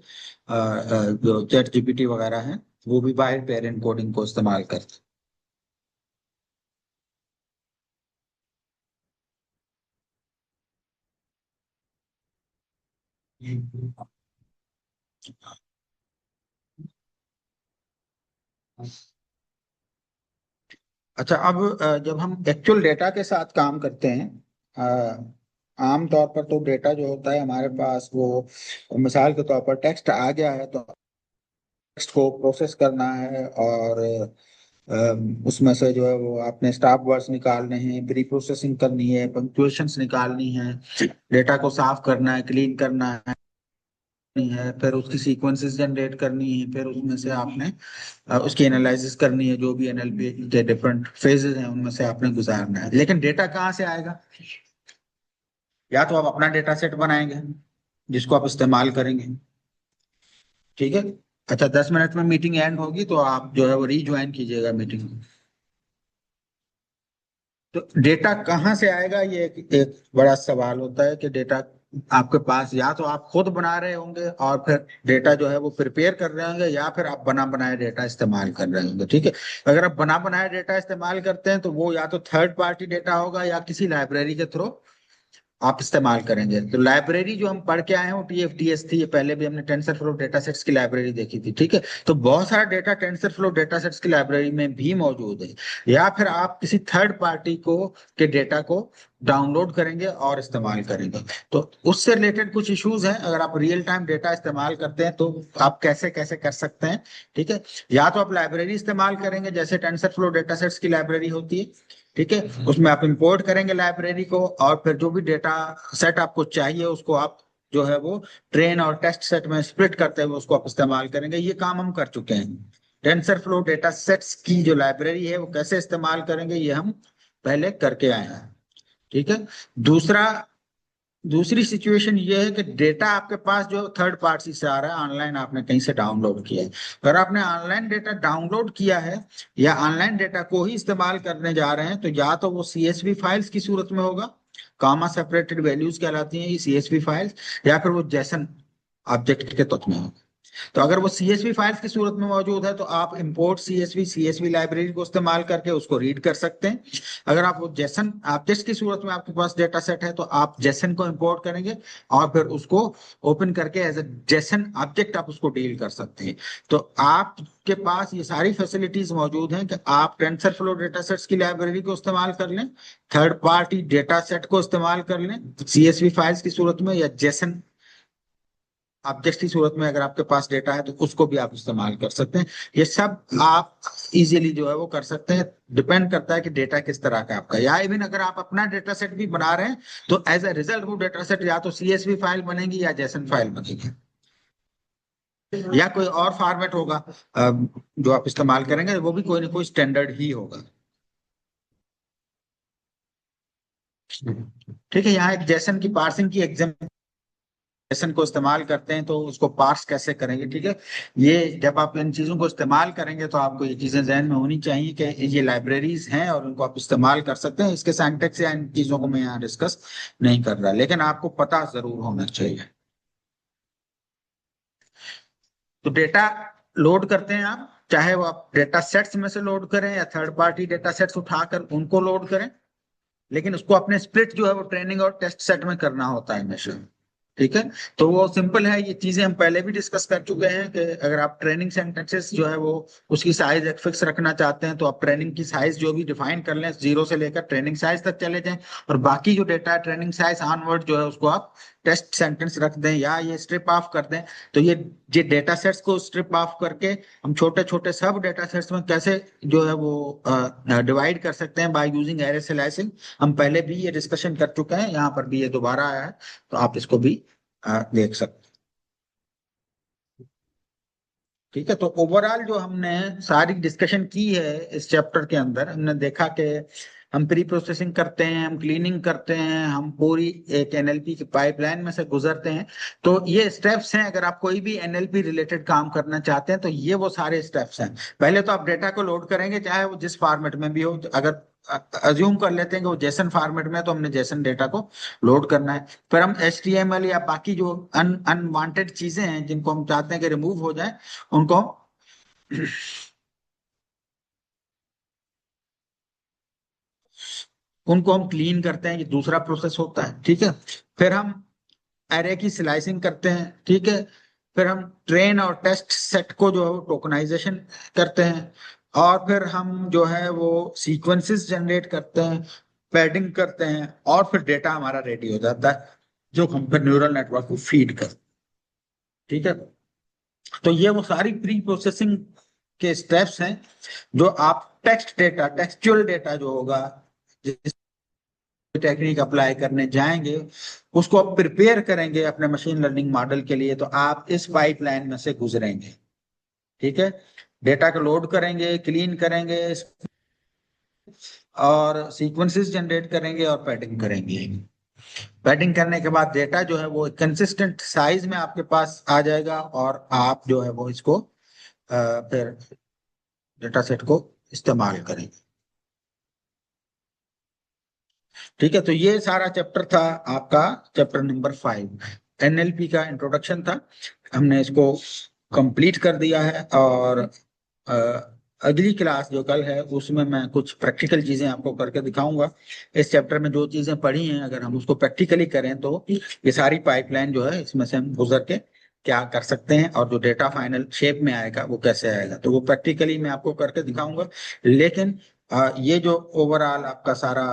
जो चैट जीपीटी वगैरह हैं वो भी बाइट पेयर इनकोडिंग को इस्तेमाल करते हैं। अच्छा, अब जब हम एक्चुअल डेटा के साथ काम करते हैं, आम तौर पर तो डेटा जो होता है हमारे पास वो, मिसाल के तौर पर टेक्स्ट आ गया है तो टेक्स्ट को प्रोसेस करना है, और उसमें से जो है वो आपने स्टॉप वर्ड्स निकालने हैं, प्री प्रोसेसिंग करनी है, पंक्चुएशंस निकालनी है, डेटा को साफ करना है, क्लीन करना है, फिर उसकी सीक्वेंसेस जनरेट करनी है, फिर उसमें से आपने उसकी एनालिसिस करनी है। जो भी एनएलपी के डिफरेंट फेजेस हैं उनमें से आपने गुजारना है। लेकिन डेटा कहाँ से आएगा? या तो आप अपना डेटा सेट बनाएंगे जिसको आप इस्तेमाल करेंगे, ठीक है। अच्छा, 10 मिनट में मीटिंग एंड होगी तो आप जो है वो रीज्वाइन कीजिएगा मीटिंग। तो डेटा कहाँ से आएगा, ये एक बड़ा सवाल होता है कि डेटा आपके पास या तो आप खुद बना रहे होंगे और फिर डेटा जो है वो प्रिपेयर कर रहे होंगे, या फिर आप बना बनाए डेटा इस्तेमाल कर रहे होंगे, ठीक है। अगर आप बना बनाए डेटा इस्तेमाल करते हैं तो वो या तो थर्ड पार्टी डेटा होगा या किसी लाइब्रेरी के थ्रू आप इस्तेमाल करेंगे। तो लाइब्रेरी जो हम पढ़ के आए हैं वो टीएफटीएस थी। ये पहले भी हमने टेंसर फ्लो डेटा सेट्स की लाइब्रेरी देखी थी, ठीक है। तो बहुत सारा data tensor flow data sets की लाइब्रेरी में भी मौजूद है। या फिर आप किसी थर्ड पार्टी को के डेटा को डाउनलोड करेंगे और इस्तेमाल करेंगे। तो उससे रिलेटेड कुछ इश्यूज हैं। अगर आप रियल टाइम डेटा इस्तेमाल करते हैं तो आप कैसे कैसे कर सकते हैं, ठीक है। या तो आप लाइब्रेरी इस्तेमाल करेंगे जैसे टेंसर फ्लो डेटा सेट्स की लाइब्रेरी होती है, ठीक है। उसमें आप इंपोर्ट करेंगे लाइब्रेरी को, और फिर जो भी डेटा सेट आपको चाहिए उसको आप जो है वो ट्रेन और टेस्ट सेट में स्प्लिट करते हुए उसको आप इस्तेमाल करेंगे। ये काम हम कर चुके हैं। टेंसर फ्लो डेटा सेट्स की जो लाइब्रेरी है वो कैसे इस्तेमाल करेंगे ये हम पहले करके आए हैं, ठीक है। दूसरा दूसरी सिचुएशन ये है कि डेटा आपके पास जो थर्ड पार्टी से आ रहा है, ऑनलाइन आपने कहीं से डाउनलोड किया है। अगर आपने ऑनलाइन डेटा डाउनलोड किया है या ऑनलाइन डेटा को ही इस्तेमाल करने जा रहे हैं तो या तो वो सीएसवी फाइल्स की सूरत में होगा, कामा सेपरेटेड वैल्यूज कहलाती हैं ये सीएसवी फाइल्स, या फिर वो जैसन ऑब्जेक्ट के तौर में होगा। तो अगर वो सीएसवी फाइल्स की सूरत में मौजूद है तो आप इंपोर्ट सीएसवी लाइब्रेरी को इस्तेमाल करके उसको रीड कर सकते हैं। अगर आप वो जेसन ऑब्जेक्ट की सूरत में आपके पास डेटा सेट है तो आप जेसन को इंपोर्ट करेंगे और फिर उसको ओपन करके एज ए जेसन ऑब्जेक्ट आप उसको डील कर सकते हैं। तो आपके पास ये सारी फैसिलिटीज मौजूद हैं कि आप टेंसर फ्लो डेटा सेट्स की लाइब्रेरी को इस्तेमाल कर लें, थर्ड पार्टी डेटा सेट को इस्तेमाल कर लें सीएसवी फाइल्स की सूरत में, या जेसन ऑब्जेक्ट की सूरत में अगर आपके पास डेटा है तो उसको भी आप इस्तेमाल कर सकते हैं। ये सब आप इजीली जो है वो कर सकते हैं। डिपेंड करता है कि डेटा किस तरह का आपका, या इवन अगर आप अपना डेटा सेट भी बना रहे हैं तो एज ए रिजल्ट वो डेटा सेट या तो सीएसवी फाइल बनेगी या जेसन फाइल बनेगी, या कोई और फॉर्मेट होगा जो आप इस्तेमाल करेंगे वो भी कोई ना कोई स्टैंडर्ड ही होगा, ठीक है। यहाँ एक जेसन की पार्सिंग की एग्जाम्पल को इस्तेमाल करते हैं तो उसको पार्स कैसे करेंगे, ठीक है। ये जब आप इन चीजों को इस्तेमाल करेंगे तो आपको ये चीजें जहन में होनी चाहिए कि ये लाइब्रेरीज हैं और उनको आप इस्तेमाल कर सकते हैं। इसके सिंटैक्स या इन चीजों को मैं यहाँ डिस्कस नहीं कर रहा, लेकिन आपको पता जरूर होना चाहिए। तो डेटा लोड करते हैं आप, चाहे वो आप डेटा सेट्स में से लोड करें या थर्ड पार्टी डेटा सेट्स उठाकर उनको लोड करें, लेकिन उसको अपने स्प्लिट जो है वो ट्रेनिंग और टेस्ट सेट में करना होता है हमेशा, ठीक है। तो वो सिंपल है। ये चीजें हम पहले भी डिस्कस कर चुके हैं कि अगर आप ट्रेनिंग सेंटेंसेस जो है वो उसकी साइज एक फिक्स रखना चाहते हैं तो आप ट्रेनिंग की साइज जो भी डिफाइन कर लें, जीरो से लेकर ट्रेनिंग साइज तक चले जाएं, और बाकी जो डेटा है ट्रेनिंग साइज ऑनवर्ड जो है उसको आप टेस्ट सेंटेंस रख दें या ये स्ट्रिप ऑफ कर दें। तो ये डेटा सेट्स को स्ट्रिप ऑफ करके हम छोटे छोटे सब डेटा सेट्स में कैसे जो है वो डिवाइड कर सकते हैं बाय यूजिंग एरे स्लाइसिंग, हम पहले भी ये डिस्कशन कर चुके हैं, यहाँ पर भी ये दोबारा आया है तो आप इसको भी देख सकते हैं, ठीक है। तो ओवरऑल जो हमने सारी डिस्कशन की है इस चैप्टर के अंदर, हमने देखा कि हम प्री प्रोसेसिंग करते हैं, हम क्लीनिंग करते हैं, हम पूरी एक एनएलपी की पाइपलाइन में से गुजरते हैं। तो ये स्टेप्स हैं, अगर आप कोई भी एनएलपी रिलेटेड काम करना चाहते हैं तो ये वो सारे स्टेप्स हैं। पहले तो आप डेटा को लोड करेंगे, चाहे वो जिस फॉर्मेट में भी हो। तो अगर अज्यूम कर लेते हैं कि वो जेसन फॉर्मेट में है, तो हमने जेसन डेटा को लोड करना है। फिर हम एचटीएमएल या बाकी जो अनवांटेड चीजें हैं जिनको हम चाहते हैं कि रिमूव हो जाए, उनको उनको हम क्लीन करते हैं। ये दूसरा प्रोसेस होता है, ठीक है। फिर हम एरे की स्लाइसिंग करते हैं, ठीक है। फिर हम ट्रेन और टेस्ट सेट को जो है वो टोकनाइजेशन करते हैं। और फिर हम जो है वो सीक्वेंसेस जनरेट करते हैं, पैडिंग करते हैं, और फिर डेटा हमारा रेडी हो जाता है जो हम फिर न्यूरल नेटवर्क को फीड करते हैं, ठीक है। तो ये वो सारी प्री प्रोसेसिंग के स्टेप्स हैं जो आप टेक्स्ट डेटा, टेक्सचुअल डेटा जो होगा, जिस टेक्निक अप्लाई करने जाएंगे, उसको आप प्रिपेयर करेंगे अपने मशीन लर्निंग मॉडल के लिए, तो आप इस पाइपलाइन में से गुजरेंगे, ठीक है। डेटा को लोड करेंगे, क्लीन करेंगे, और सीक्वेंसेस जनरेट करेंगे और पैडिंग करेंगे। पैडिंग करने के बाद डेटा जो है वो कंसिस्टेंट साइज में आपके पास आ जाएगा, और आप जो है वो इसको फिर डेटा सेट को इस्तेमाल करेंगे, ठीक है। तो ये सारा चैप्टर था आपका, चैप्टर नंबर 5, एनएलपी का इंट्रोडक्शन था। हमने इसको कंप्लीट कर दिया है, और अ, अगली क्लास जो कल है उसमें मैं कुछ प्रैक्टिकल चीजें आपको करके दिखाऊंगा। इस चैप्टर में जो चीजें पढ़ी हैं, अगर हम उसको प्रैक्टिकली करें तो ये सारी पाइपलाइन जो है इसमें से हम गुजर के क्या कर सकते हैं, और जो डेटा फाइनल शेप में आएगा वो कैसे आएगा, तो वो प्रैक्टिकली मैं आपको करके दिखाऊंगा। लेकिन ये जो ओवरऑल आपका सारा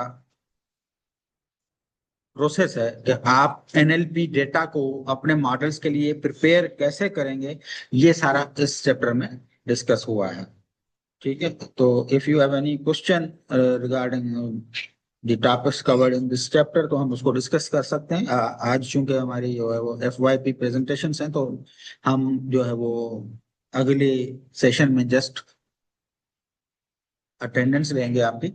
प्रोसेस है कि आप एनएलपी डेटा को अपने मॉडल्स के लिए प्रिपेयर कैसे करेंगे, ये सारा इस चैप्टर में डिस्कस हुआ है, ठीक है। तो if you have any question regarding the topics covered in this chapter, तो हम उसको डिस्कस कर सकते हैं। आज चूंकि हमारी जो है वो FYP प्रेजेंटेशंस हैं, तो हम जो है वो अगले सेशन में जस्ट अटेंडेंस लेंगे आपकी,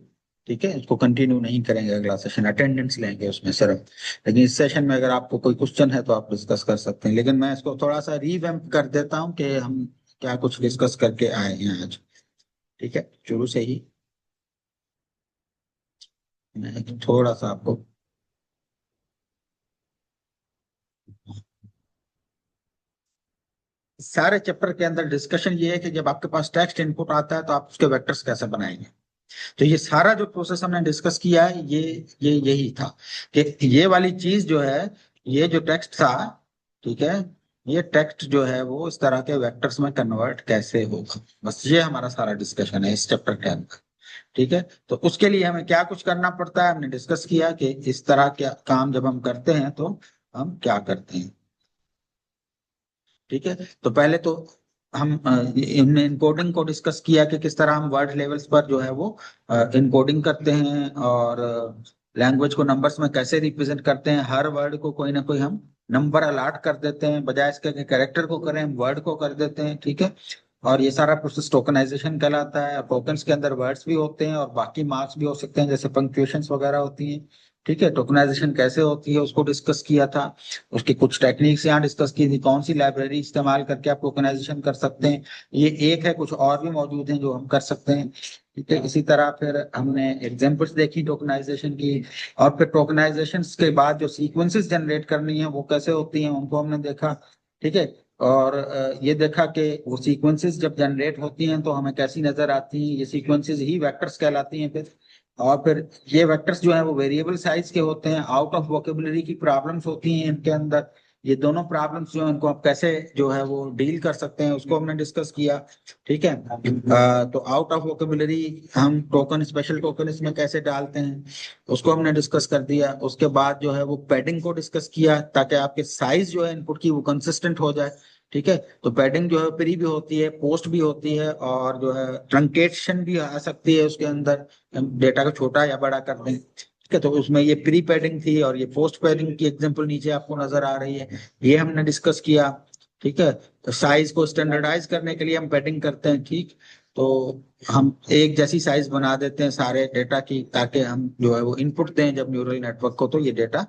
ठीक है। इसको कंटिन्यू नहीं करेंगे, अगला सेशन अटेंडेंस लेंगे उसमें सिर्फ। लेकिन इस सेशन में अगर आपको कोई क्वेश्चन है तो आप डिस्कस कर सकते हैं, लेकिन मैं इसको थोड़ा सा रीवैम्प कर देता हूँ कि हम क्या कुछ डिस्कस करके आए हैं आज, ठीक है। शुरू से ही मैं थोड़ा सा आपको सारे चैप्टर के अंदर डिस्कशन ये है कि जब आपके पास टेक्स्ट इनपुट आता है तो आप उसके वेक्टर्स कैसे बनाएंगे। तो ये सारा जो प्रोसेस हमने डिस्कस किया है, ये यही था कि ये वाली चीज जो है, ये जो टेक्स्ट था, ठीक है, ये टेक्स्ट जो है वो इस तरह के वेक्टर्स में कन्वर्ट कैसे होगा, बस ये हमारा सारा डिस्कशन है इस चैप्टर के अंदर, ठीक है। तो उसके लिए हमें क्या कुछ करना पड़ता है, हमने डिस्कस किया कि इस तरह के काम जब हम करते हैं तो हम क्या करते हैं, ठीक है। तो पहले तो हम हमने इनकोडिंग को डिस्कस किया कि किस तरह हम वर्ड लेवल्स पर जो है वो इनकोडिंग करते हैं, और लैंग्वेज को नंबर्स में कैसे रिप्रेजेंट करते हैं। हर वर्ड को कोई ना कोई हम नंबर अलाट कर देते हैं, बजाय इसके कि कैरेक्टर को करें हम वर्ड को कर देते हैं, ठीक है। और ये सारा प्रोसेस टोकनाइजेशन कहलाता है। टोकन्स के अंदर वर्ड्स भी होते हैं और बाकी मार्क्स भी हो सकते हैं, जैसे पंक्चुएशंस वगैरह होती हैं, ठीक है। टोकनाइजेशन कैसे होती है उसको डिस्कस किया था, उसकी कुछ टेक्निक्स यहाँ डिस्कस की थी, कौन सी लाइब्रेरी इस्तेमाल करके आप टोकनाइजेशन कर सकते हैं। ये एक है, कुछ और भी मौजूद हैं जो हम कर सकते हैं, ठीक है। इसी तरह फिर हमने एग्जांपल्स देखी टोकनाइजेशन की, और फिर टोकनाइजेशन के बाद जो सीक्वेंसेस जनरेट करनी है वो कैसे होती हैं उनको हमने देखा, ठीक है। और ये देखा कि वो सीक्वेंसेस जब जनरेट होती हैं तो हमें कैसी नजर आती हैं, ये सीक्वेंसेस ही वेक्टर्स कहलाती हैं फिर। और फिर ये वेक्टर्स जो है वो वेरिएबल साइज के होते हैं, आउट ऑफ वोकेबुलरी की प्रॉब्लम्स होती हैं इनके अंदर। ये दोनों प्रॉब्लम्स जो है इनको आप कैसे जो है वो डील कर सकते हैं उसको हमने डिस्कस किया, ठीक है। तो आउट ऑफ वोकेबुलरी हम टोकन, स्पेशल टोकन इसमें कैसे डालते हैं उसको हमने डिस्कस कर दिया। उसके बाद जो है वो पैडिंग को डिस्कस किया, ताकि आपके साइज जो है इनपुट की वो कंसिस्टेंट हो जाए, ठीक है। तो पैडिंग जो है प्री भी होती है, पोस्ट भी होती है, और जो है ट्रंकेशन भी आ सकती है उसके अंदर, हम डेटा को छोटा या बड़ा कर दें, ठीक है। तो उसमें ये प्री पैडिंग थी, और ये पोस्ट पैडिंग की एग्जांपल नीचे आपको नजर आ रही है, ये हमने डिस्कस किया, ठीक है। तो साइज को स्टैंडर्डाइज करने के लिए हम पैडिंग करते हैं, ठीक। तो हम एक जैसी साइज बना देते हैं सारे डेटा की, ताकि हम जो है वो इनपुट दें जब न्यूरल नेटवर्क को, तो ये डेटा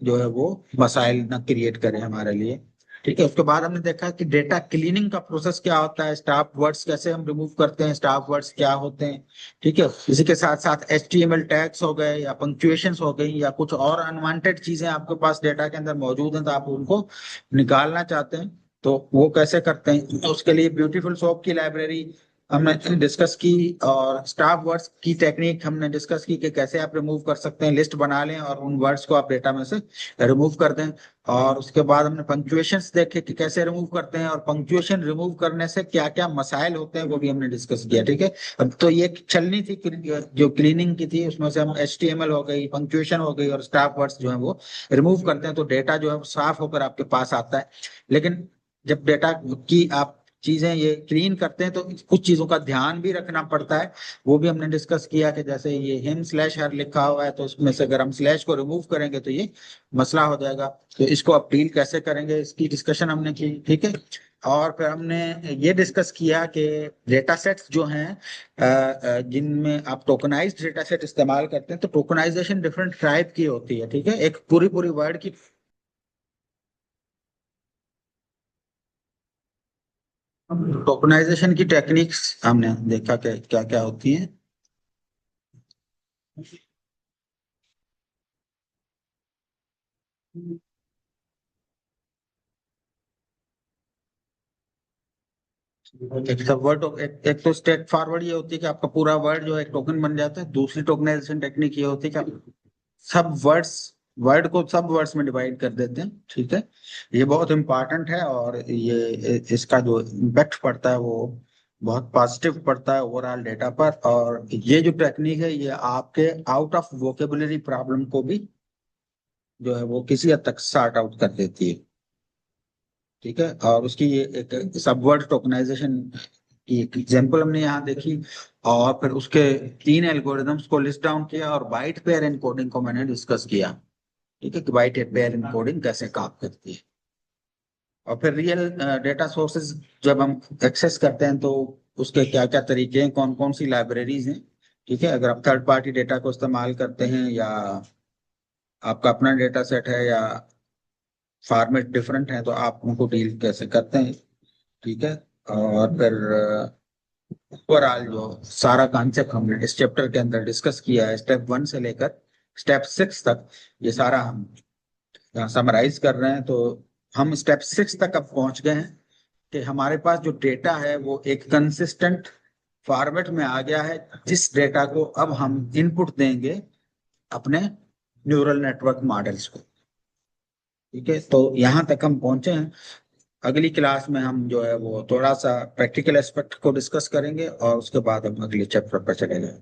जो है वो मसाइल ना क्रिएट करे हमारे लिए। ठीक है, उसके बाद हमने देखा कि डेटा क्लीनिंग का प्रोसेस क्या होता है, स्टॉप वर्ड्स कैसे हम रिमूव करते हैं, स्टॉप वर्ड्स क्या होते हैं। ठीक है, इसी के साथ साथ HTML टैग्स हो गए या पंक्चुएशंस हो गई या कुछ और अनवांटेड चीजें आपके पास डेटा के अंदर मौजूद हैं, तो आप उनको निकालना चाहते हैं, तो वो कैसे करते हैं। तो उसके लिए ब्यूटीफुल सोप की लाइब्रेरी हमने डिस्कस की, और स्टॉप वर्ड्स की टेक्निक हमने डिस्कस की कि कैसे आप रिमूव कर सकते हैं, लिस्ट बना लें और उन वर्ड्स को आप डेटा में से रिमूव कर दें। और उसके बाद हमने पंक्चुएशंस देखे कि कैसे रिमूव करते हैं, और पंक्चुएशन रिमूव करने से क्या क्या मसाइल होते हैं वो भी हमने डिस्कस किया। ठीक है, अब तो ये चलनी थी जो क्लीनिंग की थी, उसमें से हम HTML हो गई, पंक्चुएशन हो गई और स्टॉप वर्ड्स जो है वो रिमूव करते हैं, तो डेटा जो है वो साफ होकर आपके पास आता है। लेकिन जब डेटा की आप चीजें ये क्लीन करते हैं तो कुछ चीजों का ध्यान भी रखना पड़ता है, वो भी हमने डिस्कस किया कि जैसे ये हिम स्लैश हर लिखा हुआ है, तो उसमें से अगर हम स्लैश को रिमूव करेंगे तो ये मसला हो जाएगा, तो इसको आप डील कैसे करेंगे, इसकी डिस्कशन हमने की। ठीक है, और फिर हमने ये डिस्कस किया कि डेटा सेट्स जो हैं जिनमें आप टोकनाइज्ड डेटा सेट इस्तेमाल करते हैं, तो टोकनाइजेशन डिफरेंट टाइप की होती है। ठीक है, एक पूरी पूरी वर्ड की टोकनाइजेशन की टेक्निक्स हमने देखा कि क्या क्या होती हैं। एक सब वर्ड एक तो स्ट्रेट फॉरवर्ड ये होती है कि आपका पूरा वर्ड जो है एक टोकन बन जाता है। दूसरी टोकनाइजेशन टेक्निक ये होती है कि आप सब वर्ड्स वर्ड को सब वर्ड्स में डिवाइड कर देते हैं। ठीक है, ये बहुत इंपॉर्टेंट है, और ये इसका जो इम्पैक्ट पड़ता है वो बहुत पॉजिटिव पड़ता है ओवरऑल डेटा पर। और ये जो टेक्निक है ये आपके आउट ऑफ वोकेबुलरी प्रॉब्लम को भी जो है वो किसी हद तक सॉर्ट आउट कर देती है। ठीक है, और उसकी ये एक सबवर्ड टोकनाइजेशन की एक एग्जांपल हमने यहाँ देखी, और फिर उसके 3 एल्गोरिदम्स को लिस्ट डाउन किया, और बाइट पेयर एनकोडिंग को मैंने डिस्कस किया। ठीक है, कि बाइट पेयर एनकोडिंग कैसे काम करती है। और फिर रियल डेटा सोर्सेज जब हम एक्सेस करते हैं तो उसके क्या क्या तरीके हैं, कौन कौन सी लाइब्रेरीज हैं। ठीक है, अगर आप थर्ड पार्टी डेटा को इस्तेमाल करते हैं, या आपका अपना डेटा सेट है, या फॉर्मेट डिफरेंट है, तो आप उनको डील कैसे करते हैं। ठीक है, और फिर ओवरऑल जो सारा कॉन्सेप्ट हमने इस चैप्टर के अंदर डिस्कस किया है, स्टेप 1 से लेकर स्टेप 6 तक, ये सारा हम यहाँ समराइज कर रहे हैं। तो हम स्टेप 6 तक अब पहुंच गए हैं कि हमारे पास जो डेटा है वो एक कंसिस्टेंट फॉर्मेट में आ गया है, जिस डेटा को अब हम इनपुट देंगे अपने न्यूरल नेटवर्क मॉडल्स को। ठीक है, तो यहाँ तक हम पहुंचे हैं। अगली क्लास में हम जो है वो थोड़ा सा प्रैक्टिकल एस्पेक्ट को डिस्कस करेंगे, और उसके बाद हम अगले चैप्टर पर चलेंगे।